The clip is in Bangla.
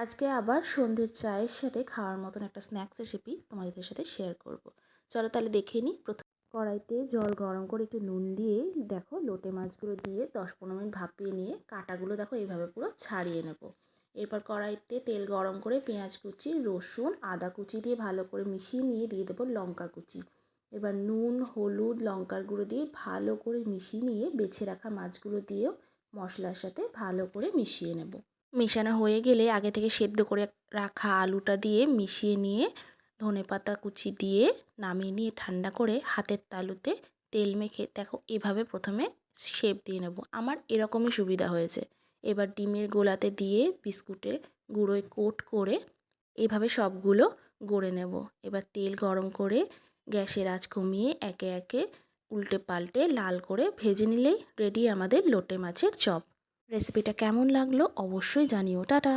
আজকে আবার সন্ধ্যের চায়ের সাথে খাওয়ার মতন একটা স্ন্যাক্স রেসিপি তোমাদের সাথে শেয়ার করব। চলো তাহলে দেখে নিই। প্রথম কড়াইতে জল গরম করে একটু নুন দিয়ে দেখো লোটে মাছগুলো দিয়ে 10-15 মিনিট ভাপিয়ে নিয়ে কাঁটাগুলো দেখো এইভাবে পুরো ছাড়িয়ে নেব। এরপর কড়াইতে তেল গরম করে পেঁয়াজ কুচি, রসুন, আদা কুচি দিয়ে ভালো করে মিশিয়ে নিয়ে দিয়ে দেবো লঙ্কা কুচি। এবার নুন, হলুদ, লঙ্কার গুঁড়ো দিয়ে ভালো করে মিশিয়ে নিয়ে বেছে রাখা মাছগুলো দিয়েও মশলার সাথে ভালো করে মিশিয়ে নেব। মেশানো হয়ে গেলে আগে থেকে সেদ্ধ করে রাখা আলুটা দিয়ে মিশিয়ে নিয়ে ধনেপাতা কুচি দিয়ে নামিয়ে নিয়ে ঠান্ডা করে হাতের তালুতে তেল মেখে দেখো এভাবে প্রথমে শেপ দিয়ে নেব। আমার এরকমই সুবিধা হয়েছে। এবার ডিমের গোলাতে দিয়ে বিস্কুটের গুঁড়োয় কোট করে এভাবে সবগুলো গড়ে নেব। এবার তেল গরম করে গ্যাসের আঁচ কমিয়ে একে একে উল্টে পাল্টে লাল করে ভেজে নিলেই রেডি আমাদের লোটে মাছের চপ। রেসিপিটা কেমন লাগলো অবশ্যই জানিও। টাটা।